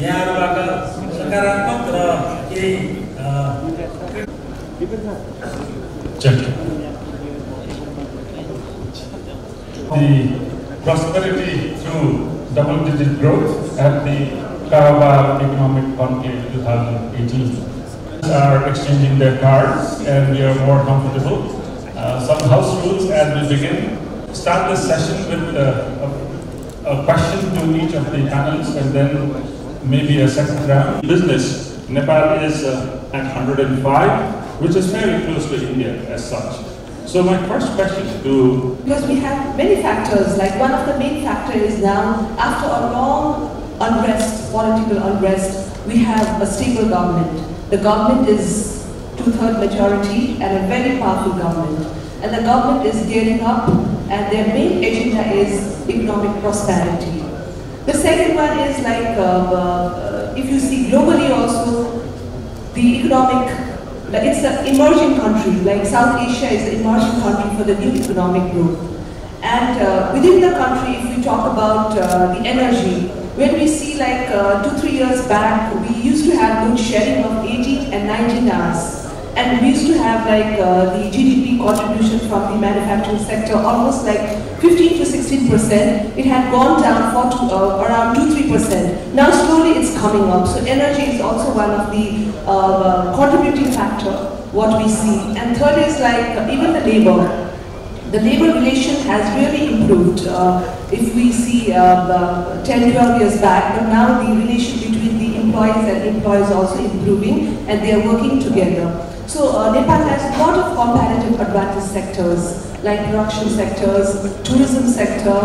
यहाँबाट सकारात्मक र केही the prosperity through double-digit growth at the Carabao Economic Conclave 2018 are exchanging their cards and we are more comfortable. Some house rules as we begin. Start this session with a question to each of the panelists and then maybe a second round. Business, Nepal is at 105, which is very close to India as such. So my first question to... Because we have many factors, like one of the main factors is now, after a long unrest, political unrest, we have a stable government. The government is two-thirds majority and a very powerful government. And the government is gearing up and their main agenda is economic prosperity. The second one is like, if you see globally also, the economic, it's an emerging country, like South Asia is an emerging country for the new economic growth. And within the country, if we talk about the energy, when we see like 2-3 years back, we used to have load sharing of 18 and 19 hours. And we used to have like the GDP contribution from the manufacturing sector almost like 15 to 16%. It had gone down for around 2-3%. Now slowly it's coming up. So energy is also one of the contributing factor, what we see. And third is like even the labor. The labor relation has really improved. If we see 10-12 years back, but now the relation between the employees and employees also improving and they are working together. So Nepal has a lot of comparative advantage sectors like production sectors, tourism sector,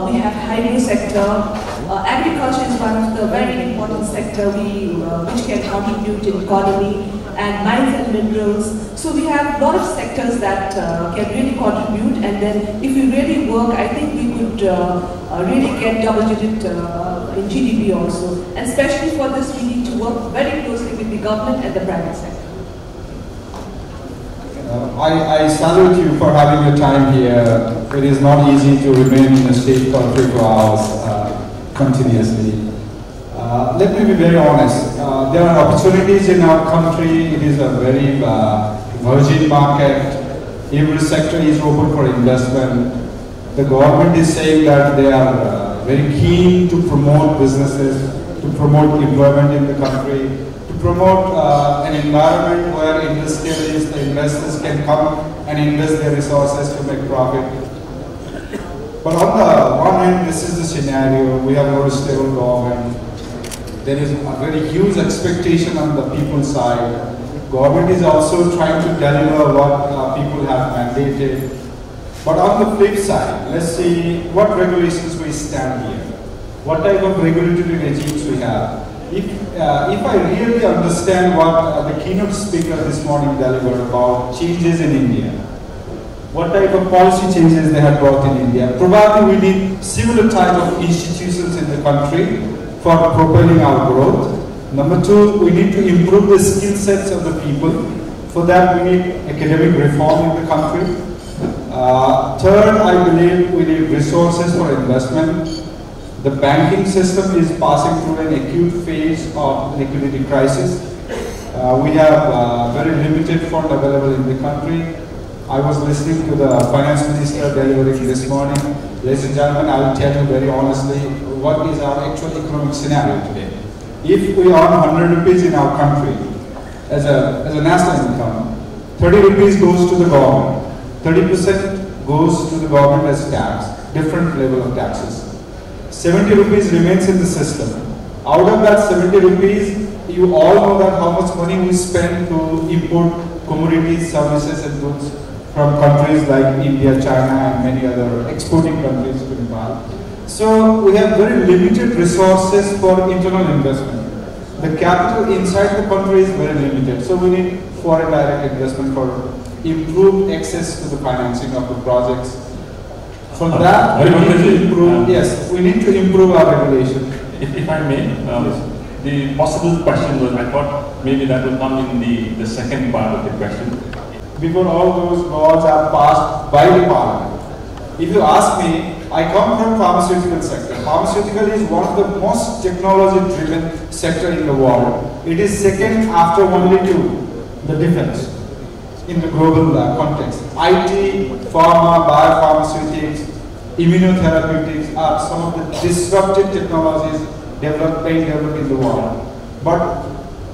we have highway sector, agriculture is one of the very important sector which can contribute to the economy, and mines and minerals. So we have a lot of sectors that can really contribute, and then if we really work, I think we would really get double-digit in GDP also. And especially for this, we need to work very closely with the government and the private sector. I salute you for having your time here. It is not easy to remain in a state for 3 hours continuously. Let me be very honest. There are opportunities in our country. It is a very emerging market. Every sector is open for investment. The government is saying that they are very keen to promote businesses, to promote employment in the country, to promote an environment where industrialists, the investors can come and invest their resources to make profit. But on the one hand, this is the scenario. We have a very stable government. There is a very huge expectation on the people's side. Government is also trying to deliver what people have mandated. But on the flip side, let's see what regulations we stand here. What type of regulatory regimes we have. If I really understand what the keynote speaker this morning delivered about changes in India, what type of policy changes they have brought in India, probably we need similar type of institutions in the country for propelling our growth. Number two, we need to improve the skill sets of the people. For that, we need academic reform in the country. Third, I believe we need resources for investment. The banking system is passing through an acute phase of liquidity crisis. We have very limited fund available in the country. I was listening to the finance minister delivering this morning. Ladies and gentlemen, I will tell you very honestly what is our actual economic scenario today. If we earn 100 rupees in our country as a national income, 30 rupees goes to the government, 30% goes to the government as tax, different level of taxes. 70 rupees remains in the system. Out of that 70 rupees, you all know that how much money we spend to import commodities, services and goods from countries like India, China and many other exporting countries to Nepal. So we have very limited resources for internal investment. The capital inside the country is very limited. So we need foreign direct investment for improved access to the financing of the projects. For that, we need to improve, yes, we need to improve our regulation. If I may, the possible question was, I thought maybe that will come in the second part of the question. Before all those laws are passed by the parliament, if you ask me, I come from pharmaceutical sector. Pharmaceutical is one of the most technology-driven sector in the world. It is second after only to the defense in the global context. IT, pharma, biopharmaceutics, immunotherapeutics are some of the disruptive technologies developed in the world. But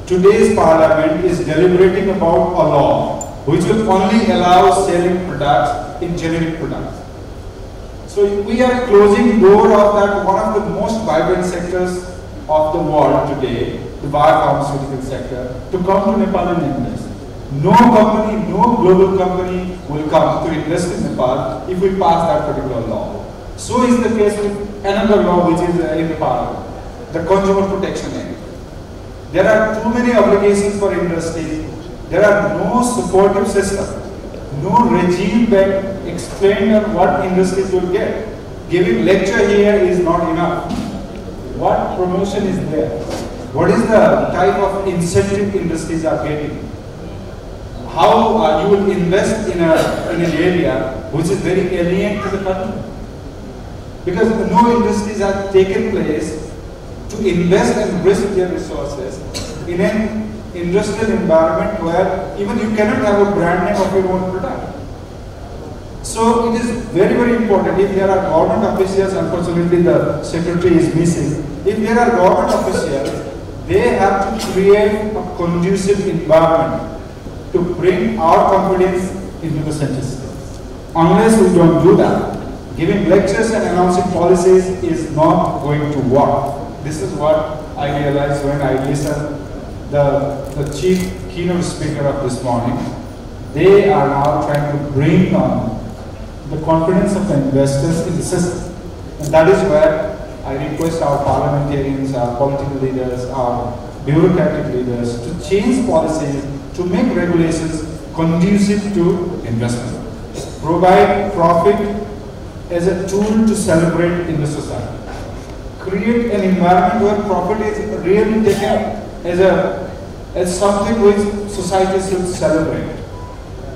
today's parliament is deliberating about a law which will only allow selling products in generic products. So we are closing door of that one of the most vibrant sectors of the world today, the biopharmaceutical sector, to come to Nepal and invest. No company, no global company will come to invest in Nepal if we pass that particular law. So is the case with another law which is in the parliament, the Consumer Protection Act. There are too many obligations for industry. There are no supportive system, no regime that explain on what industries will get. Giving lecture here is not enough. What promotion is there? What is the type of incentive industries are getting? How you will invest in an area which is very alien to the country? Because no industries have taken place to invest and risk their resources in an industrial environment where even you cannot have a brand name of your own product. So it is very, very important. If there are government officials, unfortunately the secretary is missing. If there are government officials, they have to create a conducive environment to bring our confidence into the center system. Unless we don't do that, giving lectures and announcing policies is not going to work. This is what I realized when I listened the chief keynote speaker of this morning. They are now trying to bring on the confidence of the investors in the system. And that is where I request our parliamentarians, our political leaders, our bureaucratic leaders to change policies, to make regulations conducive to investment. Provide profit as a tool to celebrate in the society. Create an environment where profit is really taken as something which society should celebrate.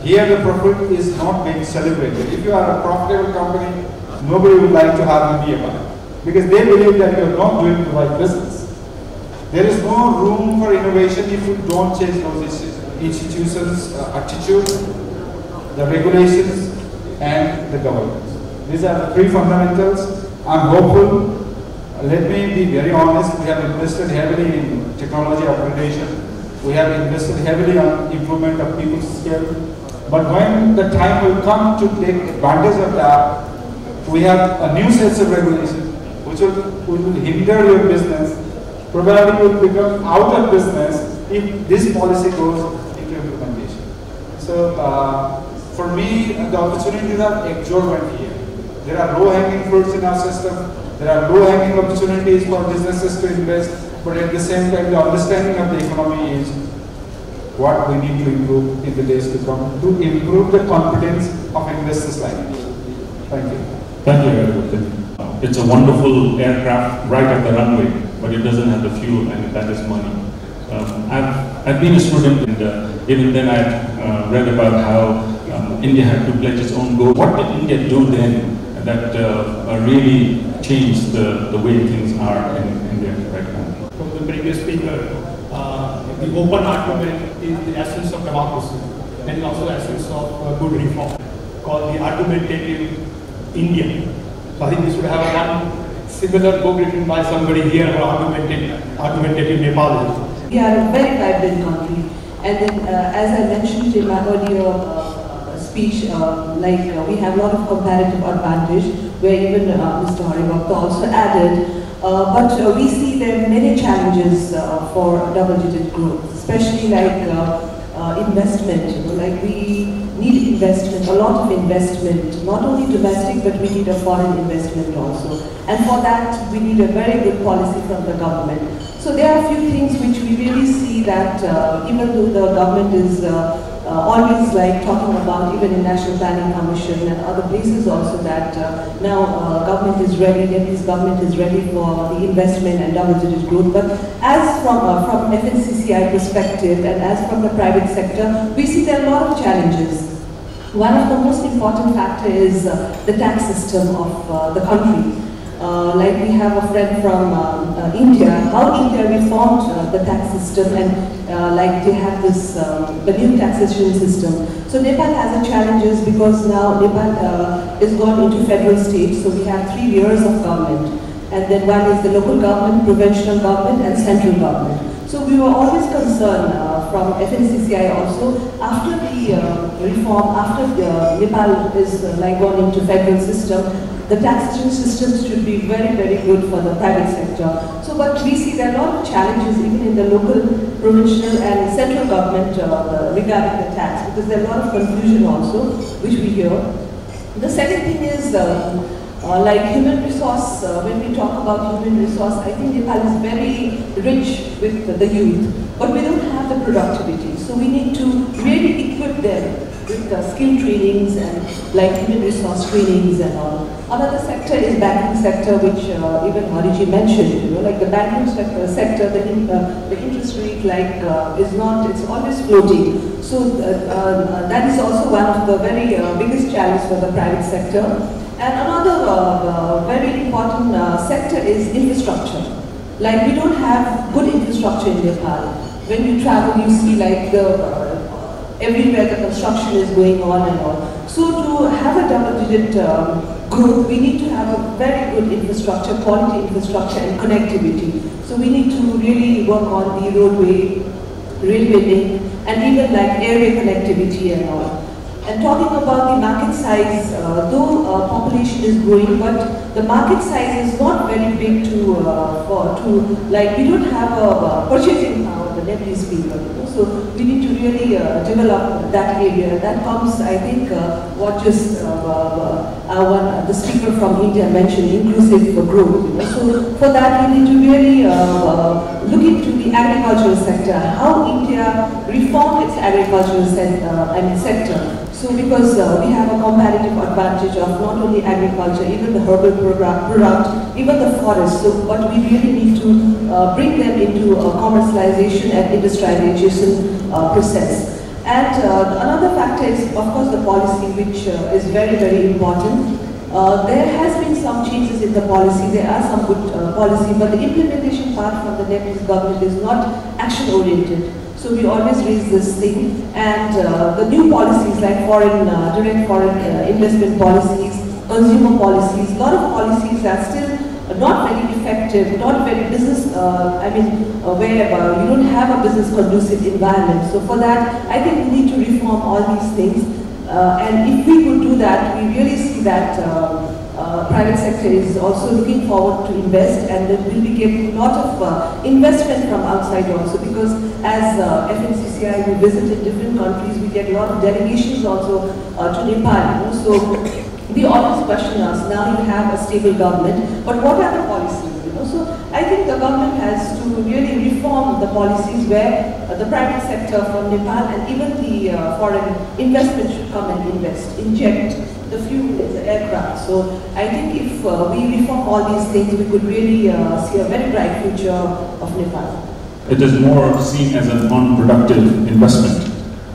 Here the profit is not being celebrated. If you are a profitable company, nobody would like to have you nearby, because they believe that you are not doing the right business. There is no room for innovation if you don't change those institutions' attitude, the regulations, and the governance. These are the three fundamentals. I'm hopeful. Let me be very honest, we have invested heavily in technology upgradation. We have invested heavily on improvement of people's skills. But when the time will come to take advantage of that, we have a new set of regulations which will hinder your business, probably will become out of business if this policy goes into implementation. So for me, the opportunities are exorbitant here. There are low-hanging fruits in our system. There are low-hanging opportunities for businesses to invest, but at the same time, the understanding of the economy is what we need to improve in the days to come to improve the confidence of investors like us. Thank you. Thank you. It's a wonderful aircraft right at the runway, but it doesn't have the fuel, and that is money. I've been a student, and even then I read about how India had to pledge its own gold. What did India do then that really changed the way things are in India right now? From the previous speaker, the open argument is the essence of democracy and also the essence of good reform, called the argumentative India. So I think we should have one similar book written by somebody here, argumentative Nepal. We are a very vibrant country, and then as I mentioned in my earlier speech, we have a lot of comparative advantage, where even Mr. Haribhakta also added. But we see there are many challenges for double-digit growth, especially like investment. Like we need investment, a lot of investment, not only domestic, but we need a foreign investment also. And for that, we need a very good policy from the government. So there are a few things which we really see that even though the government is always like talking about, even in National Planning Commission and other places also, that now government is ready, Nepal's government is ready for the investment and double-digit growth. But as from FNCCI perspective and as from the private sector, we see there are a lot of challenges. One of the most important factors is the tax system of the country. Like we have a friend from India, how India reformed the tax system, and like they have this, the new taxation system. So Nepal has a challenges because now Nepal is gone into federal state, so we have 3 years of government. And then one is the local government, provincial government, and central government. So we were always concerned from FNCCI also, after the reform, after Nepal is like gone into federal system, the taxation systems should be very, very good for the private sector. So, but we see there are a lot of challenges even in the local, provincial and central government regarding the tax, because there are a lot of confusion also, which we hear. The second thing is like human resource. When we talk about human resource, I think Nepal is very rich with the youth, but we don't have the productivity. So we need to really equip them with skill trainings and like human resource trainings and all. Another sector is banking sector, which even Hariji mentioned. You know, like the banking sector, the interest rate like is not. It's always floating. So that is also one of the very biggest challenges for the private sector. And another very important sector is infrastructure. Like we don't have good infrastructure in Nepal. When you travel, you see like everywhere the construction is going on and all. So to have a double-digit growth, we need to have a very good infrastructure, quality infrastructure and connectivity. So we need to really work on the roadway, railway link, and even like area connectivity and all. And talking about the market size, though population is growing, but the market size is not very big like we don't have a purchasing power, the Nepalese people. You know? So we need to really develop that area. That comes, I think, what just the speaker from India mentioned, inclusive growth. You know? So for that, we need to really look into the agricultural sector, how India reformed its agricultural sector. So because we have a comparative advantage of not only agriculture, even the herbal product, even the forest. So, but we really need to bring them into a commercialization and industrialization process. And another factor is, of course, the policy, which is very, very important. There has been some changes in the policy. There are some good policy, but the implementation part from the Nepalese government is not action-oriented. So we always raise this thing, and the new policies like direct foreign investment policies, consumer policies, a lot of policies are still not very effective, not very business, where you don't have a business conducive environment. So for that, I think we need to reform all these things. And if we could do that, we really see that private sector is also looking forward to invest, and then we'll be getting a lot of investment from outside also, because as FNCCI, we visit in different countries, we get a lot of delegations also to Nepal. You know? So they always question us, now you have a stable government, but what are the policies? You know? So I think the government has to really reform the policies where the private sector from Nepal and even the foreign investment should come and inject the fuel in the aircraft. So I think if we reform all these things, we could really see a very bright future of Nepal. It is more seen as a non-productive investment,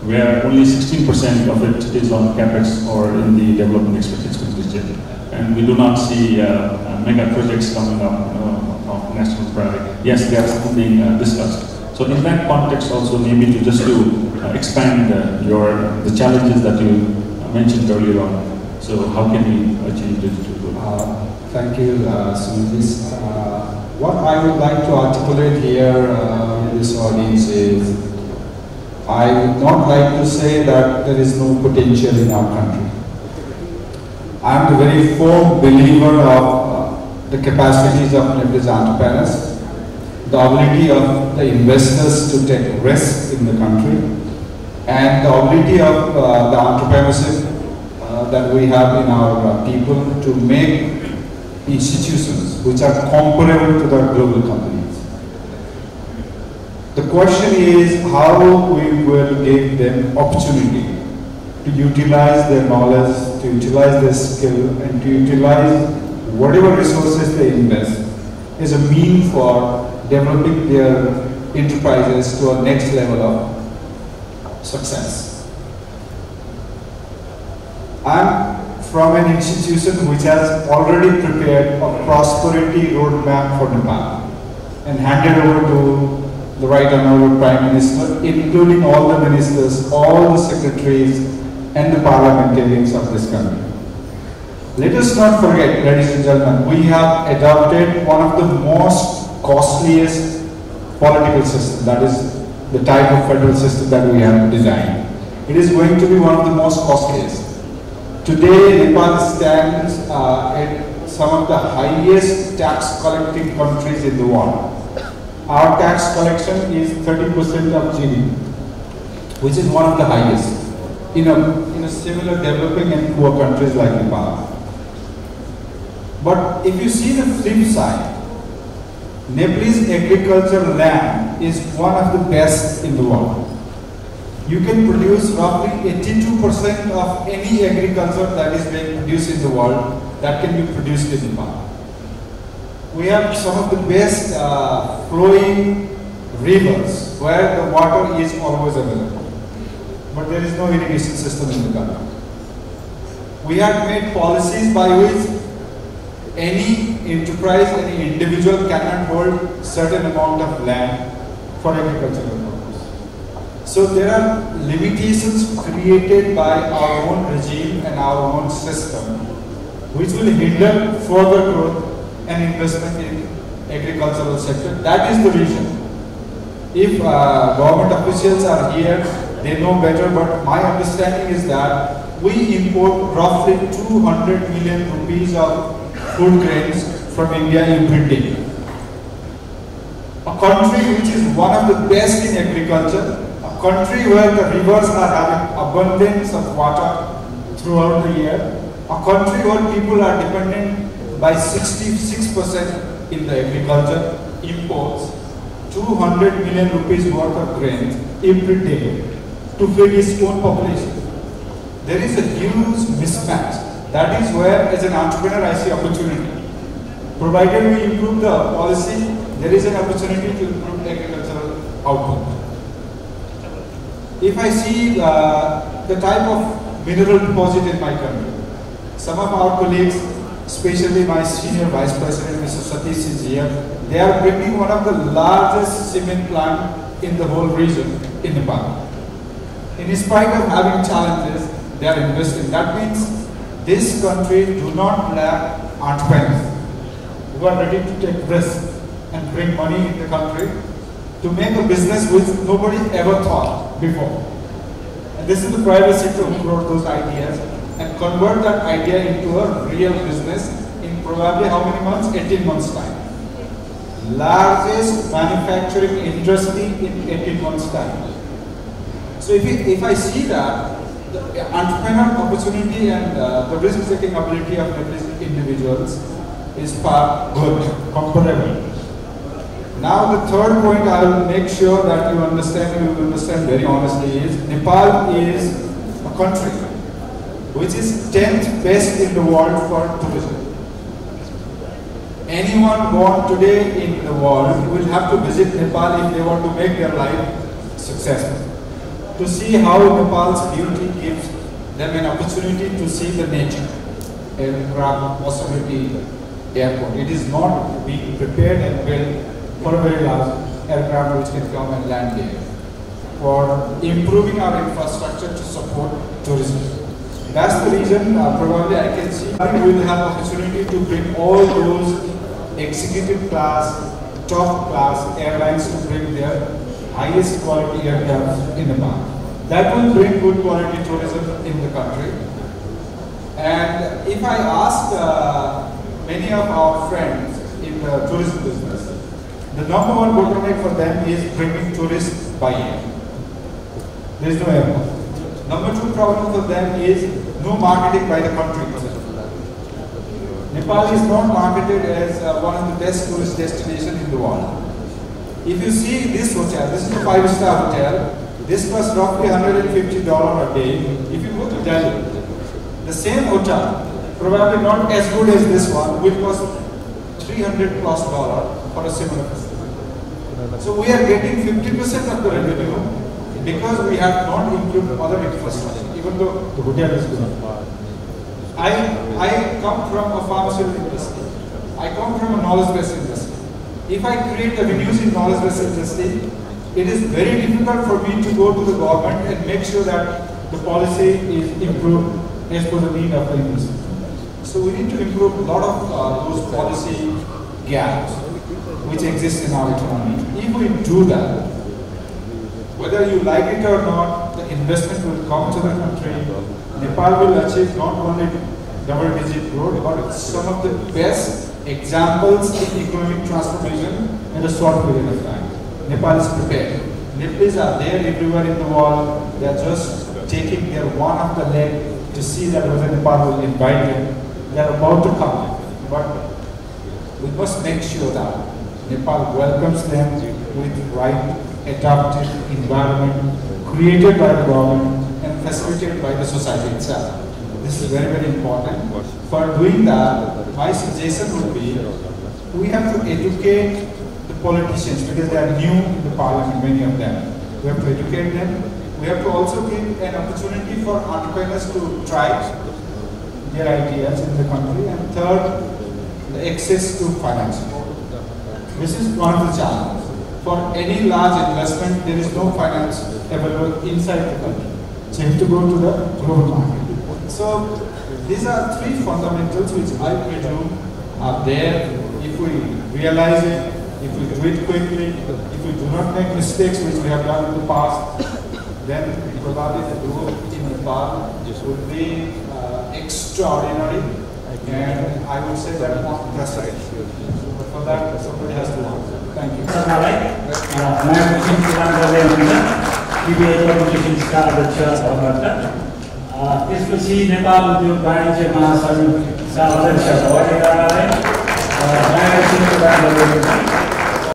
where only 16% of it is on capex or in the development expenditure, and we do not see mega projects coming up of national priority. Yes, they are still being discussed. So in that context, also maybe to expand the challenges that you mentioned earlier on. So how can we achieve digital growth? Thank you, Sumit. What I would like to articulate here in this audience is, I would not like to say that there is no potential in our country. I am the very firm believer of the capacities of Nepalese entrepreneurs, the ability of the investors to take risks in the country, and the ability of the entrepreneurship that we have in our people to make institutions which are comparable to the global companies. The question is how we will give them opportunity to utilize their knowledge, to utilize their skill, and to utilize whatever resources they invest as a means for developing their enterprises to a next level of success. I'm from an institution which has already prepared a prosperity roadmap for Nepal and handed over to the Right Honorable Prime Minister, including all the ministers, all the secretaries, and the parliamentarians of this country. Let us not forget, ladies and gentlemen, we have adopted one of the most costliest political systems, that is the type of federal system that we have designed. It is going to be one of the most costliest. Today, Nepal stands at some of the highest tax collecting countries in the world. Our tax collection is 30% of GDP, which is one of the highest in a similar developing and poor countries like Nepal. But if you see the flip side, Nepalese agricultural land is one of the best in the world. You can produce roughly 82% of any agriculture that is being produced in the world that can be produced in Nepal. We have some of the best flowing rivers where the water is always available. But there is no irrigation system in the country. We have made policies by which any enterprise, any individual cannot hold certain amount of land for agricultural purpose. So there are limitations created by our own regime and our own system which will hinder further growth and investment in agricultural sector. That is the reason. If government officials are here, they know better, but my understanding is that we import roughly 200 million rupees of food grains from India every day. A country which is one of the best in agriculture, a country where the rivers are having abundance of water throughout the year, a country where people are dependent by 66% in the agriculture, imports 200 million rupees worth of grains every day to feed its own population. There is a huge mismatch. That is where, as an entrepreneur, I see opportunity. Provided we improve the policy, there is an opportunity to improve agricultural output. If I see the type of mineral deposit in my country, some of our colleagues, especially my senior vice president, Mr. Satish is here, they are building one of the largest cement plant in the whole region in Nepal. In spite of having challenges, they are investing. That means this country do not lack entrepreneurs who are ready to take risks and bring money in the country to make a business which nobody ever thought before. And this is the private sector who brought those ideas and convert that idea into a real business in probably how many months? 18 months time. Largest manufacturing industry in 18 months time. So if I see that, the entrepreneurial opportunity and the risk-taking ability of individuals is far good, comparable. Now the third point I will make sure that you understand, you will understand very honestly, is Nepal is a country which is 10th best in the world for tourism. Anyone born today in the world will have to visit Nepal if they want to make their life successful. To see how Nepal's beauty gives them an opportunity to see the nature, aircraft, possibility, airport. It is not being prepared and built for a very large aircraft which can come and land there. For improving our infrastructure to support tourism. That's the reason probably I can see we will have opportunity to bring all those executive class, top class airlines to bring their highest quality aircraft in Nepal. That will bring good quality tourism in the country. And if I ask many of our friends in the tourism business, the number one bottleneck for them is bringing tourists by air. There is no airport. Number two problem for them is no marketing by the country. Nepal is not marketed as one of the best tourist destinations in the world. If you see this hotel, this is a 5-star hotel. This costs roughly $150 a day. If you go to Delhi, the same hotel, probably not as good as this one, will cost $300+ for a similar facility. So we are getting 50% of the revenue because we have not improved other infrastructure, even though the hotel is good. I come from a pharmaceutical industry. I come from a knowledge-based industry. If I create avenues in knowledge-based industry, it is very difficult for me to go to the government and make sure that the policy is improved as per the need of the industry. So we need to improve a lot of those policy gaps which exist in our economy. If we do that, whether you like it or not, the investment will come to the country. Nepal will achieve not only double-digit growth, but some of the best examples in economic transformation in a short period of time. Nepal is prepared. Nepalese are there everywhere in the world. They are just taking their one of the leg to see that whether Nepal will invite them. They are about to come, but we must make sure that Nepal welcomes them with the right adaptive environment created by the government and facilitated by the society itself. This is very, very important. For doing that, my suggestion would be we have to educate the politicians because they are new in the parliament, many of them. We have to educate them. We have to also give an opportunity for entrepreneurs to try their ideas in the country. And third, the access to finance. This is one of the challenges. For any large investment, there is no finance available inside the country. So you have to go to the global market. So these are three fundamentals which I presume are there. If we realize it, if we do it quickly, if we do not make mistakes which we have done in the past, then probably the growth in Nepal would be extraordinary, and I would say that not precedent. But for that, somebody has to work. Thank you. त्यसपछि नेपाल उद्योग वाणिज्य महासङ्घका अध्यक्ष भएकालाई